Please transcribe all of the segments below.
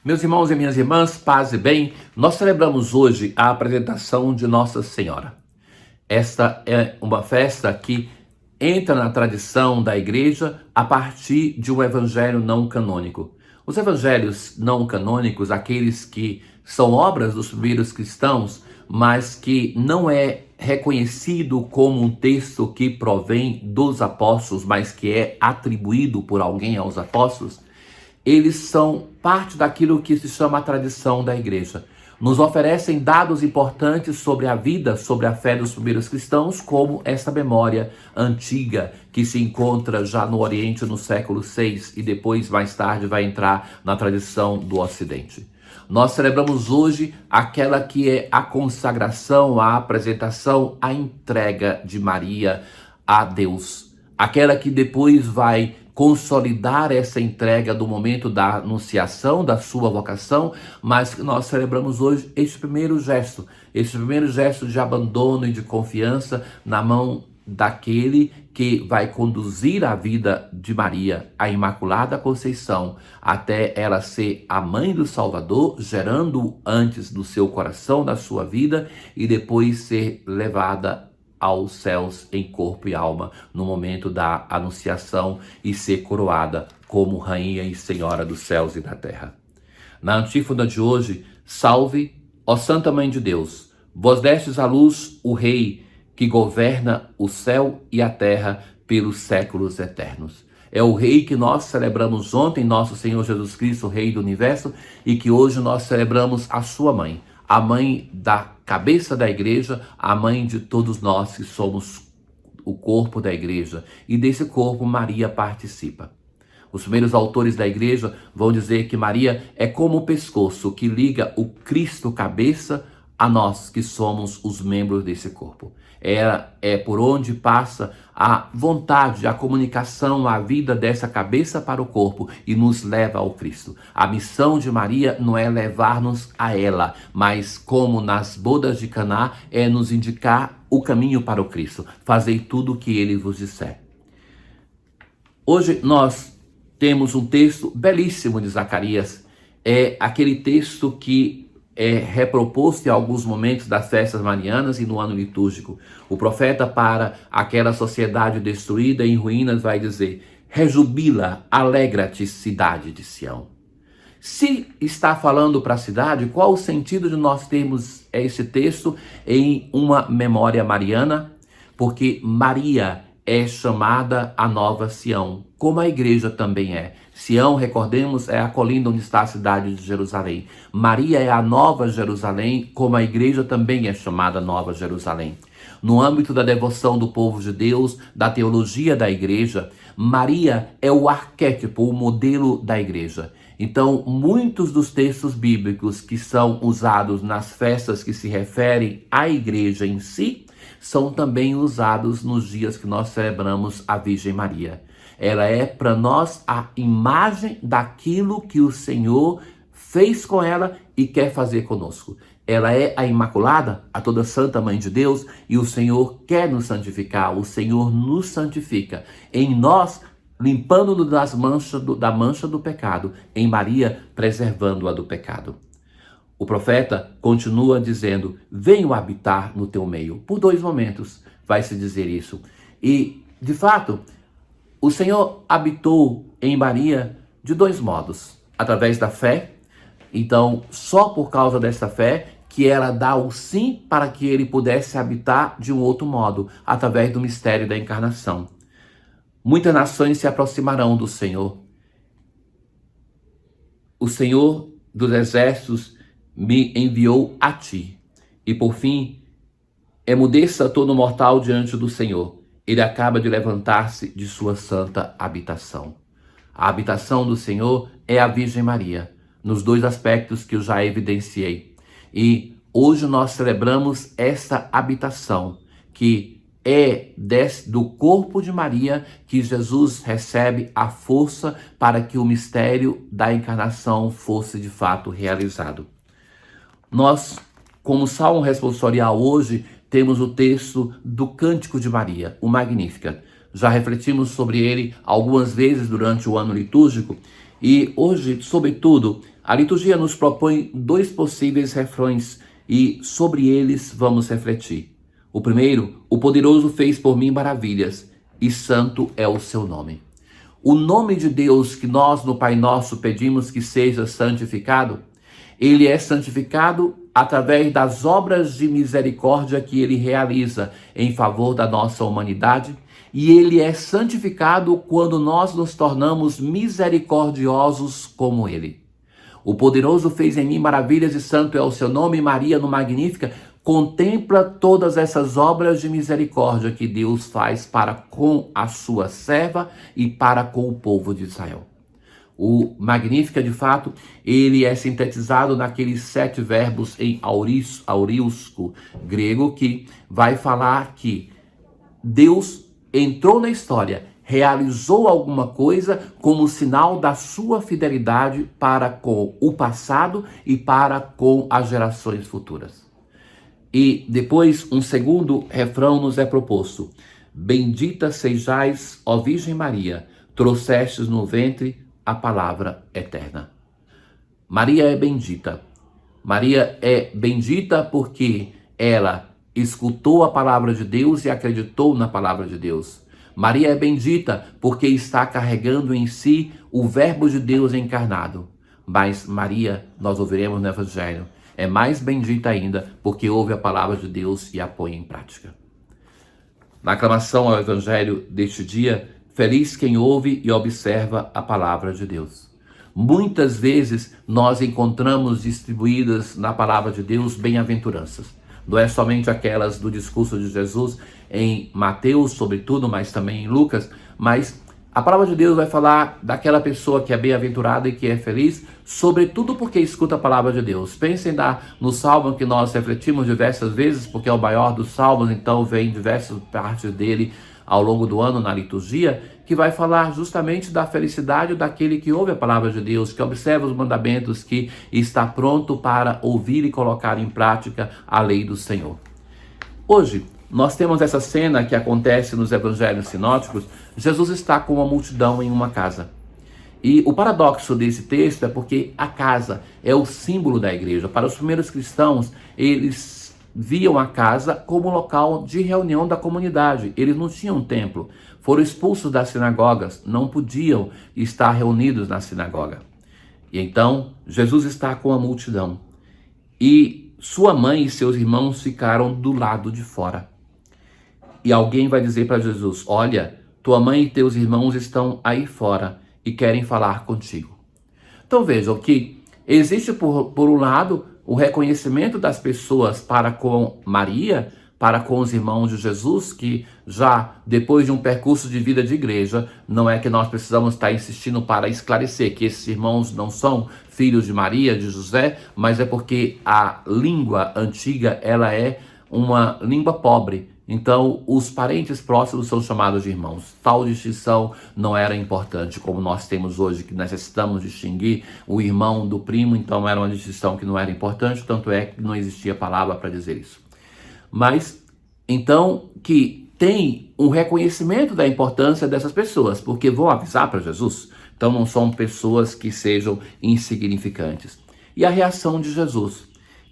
Meus irmãos e minhas irmãs, paz e bem, nós celebramos hoje a apresentação de Nossa Senhora. Esta é uma festa que entra na tradição da igreja a partir de um evangelho não canônico. Os evangelhos não canônicos, aqueles que são obras dos primeiros cristãos, mas que não é reconhecido como um texto que provém dos apóstolos, mas que é atribuído por alguém aos apóstolos, eles são parte daquilo que se chama a tradição da igreja. Nos oferecem dados importantes sobre a vida, sobre a fé dos primeiros cristãos, como essa memória antiga que se encontra já no Oriente no século VI e depois, mais tarde, vai entrar na tradição do Ocidente. Nós celebramos hoje aquela que é a consagração, a apresentação, a entrega de Maria a Deus. Aquela que depois vai consolidar essa entrega do momento da anunciação da sua vocação, mas nós celebramos hoje esse primeiro gesto de abandono e de confiança na mão daquele que vai conduzir a vida de Maria, a Imaculada Conceição, até ela ser a mãe do Salvador, gerando antes do seu coração, da sua vida, e depois ser levada aos céus em corpo e alma no momento da anunciação e ser coroada como Rainha e Senhora dos céus e da terra. Na antífona de hoje, salve, ó Santa Mãe de Deus, vós destes à luz o Rei que governa o céu e a terra pelos séculos eternos. É o Rei que nós celebramos ontem, nosso Senhor Jesus Cristo, Rei do Universo, e que hoje nós celebramos a sua mãe, a mãe da cabeça da igreja, a mãe de todos nós que somos o corpo da igreja. E desse corpo Maria participa. Os primeiros autores da igreja vão dizer que Maria é como o pescoço que liga o Cristo cabeça a nós que somos os membros desse corpo. Ela é por onde passa a vontade, a comunicação, a vida dessa cabeça para o corpo e nos leva ao Cristo. A missão de Maria não é levar-nos a ela, mas como nas bodas de Caná, é nos indicar o caminho para o Cristo. Fazei tudo o que ele vos disser. Hoje nós temos um texto belíssimo de Zacarias. É aquele texto que é reproposto em alguns momentos das festas marianas e no ano litúrgico. O profeta, para aquela sociedade destruída em ruínas, vai dizer: rejubila, alegra-te, cidade de Sião. Se está falando para a cidade, qual o sentido de nós termos esse texto em uma memória mariana? Porque Maria é chamada a nova Sião, como a igreja também é. Sião, recordemos, é a colina onde está a cidade de Jerusalém. Maria é a nova Jerusalém, como a igreja também é chamada Nova Jerusalém. No âmbito da devoção do povo de Deus, da teologia da igreja, Maria é o arquétipo, o modelo da igreja. Então, muitos dos textos bíblicos que são usados nas festas que se referem à igreja em si, são também usados nos dias que nós celebramos a Virgem Maria. Ela é para nós a imagem daquilo que o Senhor fez com ela e quer fazer conosco. Ela é a Imaculada, a toda Santa Mãe de Deus, e o Senhor quer nos santificar, o Senhor nos santifica. Em nós, limpando-nos da mancha do pecado, em Maria, preservando-a do pecado. O profeta continua dizendo: venho habitar no teu meio. Por 2 momentos vai se dizer isso. E, de fato, o Senhor habitou em Maria de 2 modos. Através da fé. Então, só por causa dessa fé que ela dá o sim para que ele pudesse habitar de um outro modo, através do mistério da encarnação. Muitas nações se aproximarão do Senhor. O Senhor dos exércitos me enviou a ti. E por fim, emudeça todo mortal diante do Senhor. Ele acaba de levantar-se de sua santa habitação. A habitação do Senhor é a Virgem Maria, nos 2 aspectos que eu já evidenciei. E hoje nós celebramos essa habitação, que é do corpo de Maria que Jesus recebe a força para que o mistério da encarnação fosse de fato realizado. Nós, como salmo responsorial hoje, temos o texto do Cântico de Maria, o Magníficat. Já refletimos sobre ele algumas vezes durante o ano litúrgico E hoje, sobretudo, a liturgia nos propõe dois possíveis refrões e sobre eles vamos refletir. O primeiro, o poderoso fez por mim maravilhas e santo é o seu nome. O nome de Deus que nós no Pai Nosso pedimos que seja santificado, ele é santificado através das obras de misericórdia que ele realiza em favor da nossa humanidade, e ele é santificado quando nós nos tornamos misericordiosos como ele. O poderoso fez em mim maravilhas e santo é o seu nome. Maria, no Magnífica, contempla todas essas obras de misericórdia que Deus faz para com a sua serva e para com o povo de Israel. O Magnífica, de fato, ele é sintetizado naqueles 7 verbos em auríusco grego, que vai falar que Deus entrou na história, realizou alguma coisa como sinal da sua fidelidade para com o passado e para com as gerações futuras. E depois um segundo refrão nos é proposto: bendita sejais, ó Virgem Maria, trouxestes no ventre a palavra eterna. Maria é bendita. Maria é bendita porque ela escutou a palavra de Deus e acreditou na palavra de Deus. Maria é bendita porque está carregando em si o Verbo de Deus encarnado. Mas Maria, nós ouviremos no Evangelho, é mais bendita ainda porque ouve a palavra de Deus e a põe em prática. Na aclamação ao Evangelho deste dia, feliz quem ouve e observa a palavra de Deus. Muitas vezes nós encontramos distribuídas na palavra de Deus bem-aventuranças. Não é somente aquelas do discurso de Jesus em Mateus, sobretudo, mas também em Lucas, mas a palavra de Deus vai falar daquela pessoa que é bem-aventurada e que é feliz, sobretudo porque escuta a palavra de Deus. Pensem no Salmo que nós refletimos diversas vezes, porque é o maior dos salmos, então vem diversas partes dele ao longo do ano na liturgia, que vai falar justamente da felicidade daquele que ouve a palavra de Deus, que observa os mandamentos, que está pronto para ouvir e colocar em prática a lei do Senhor. Hoje, nós temos essa cena que acontece nos evangelhos sinóticos. Jesus está com uma multidão em uma casa. E o paradoxo desse texto é porque a casa é o símbolo da igreja. Para os primeiros cristãos, eles viam a casa como local de reunião da comunidade. Eles não tinham templo, foram expulsos das sinagogas, não podiam estar reunidos na sinagoga. E então, Jesus está com a multidão. E sua mãe e seus irmãos ficaram do lado de fora. E alguém vai dizer para Jesus: olha, tua mãe e teus irmãos estão aí fora e querem falar contigo. Então vejam que existe por um lado o reconhecimento das pessoas para com Maria, para com os irmãos de Jesus, que já depois de um percurso de vida de igreja, não é que nós precisamos estar insistindo para esclarecer que esses irmãos não são filhos de Maria, de José, mas é porque a língua antiga, ela é uma língua pobre. Então, os parentes próximos são chamados de irmãos. Tal distinção não era importante, como nós temos hoje, que necessitamos distinguir o irmão do primo, então era uma distinção que não era importante, tanto é que não existia palavra para dizer isso. Mas, então, que tem um reconhecimento da importância dessas pessoas, porque vão avisar para Jesus, então não são pessoas que sejam insignificantes. E a reação de Jesus: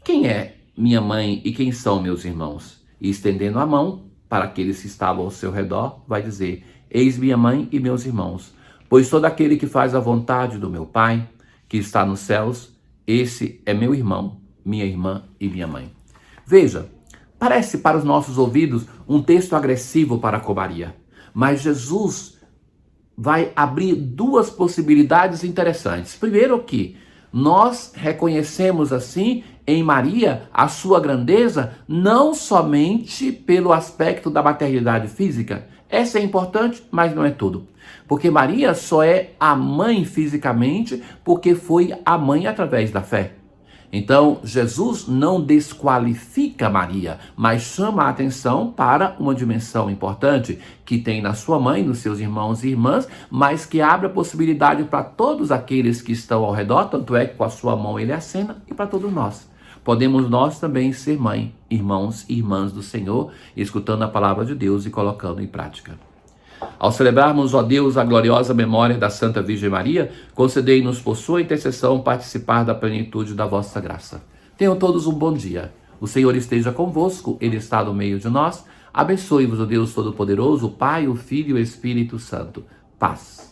quem é minha mãe e quem são meus irmãos? E estendendo a mão para aqueles que estavam ao seu redor, vai dizer: eis minha mãe e meus irmãos, pois todo aquele que faz a vontade do meu Pai, que está nos céus, esse é meu irmão, minha irmã e minha mãe. Veja, parece para os nossos ouvidos um texto agressivo para com Maria, mas Jesus vai abrir duas possibilidades interessantes. Primeiro que nós reconhecemos assim em Maria a sua grandeza, não somente pelo aspecto da maternidade física. Essa é importante, mas não é tudo. Porque Maria só é a mãe fisicamente porque foi a mãe através da fé. Então, Jesus não desqualifica Maria, mas chama a atenção para uma dimensão importante que tem na sua mãe, nos seus irmãos e irmãs, mas que abre a possibilidade para todos aqueles que estão ao redor, tanto é que com a sua mão ele acena, e para todos nós. Podemos nós também ser mãe, irmãos e irmãs do Senhor, escutando a palavra de Deus e colocando em prática. Ao celebrarmos, ó Deus, a gloriosa memória da Santa Virgem Maria, concedei-nos por sua intercessão participar da plenitude da vossa graça. Tenham todos um bom dia. O Senhor esteja convosco, Ele está no meio de nós. Abençoe-vos o Deus Todo-Poderoso, o Pai, o Filho e o Espírito Santo. Paz.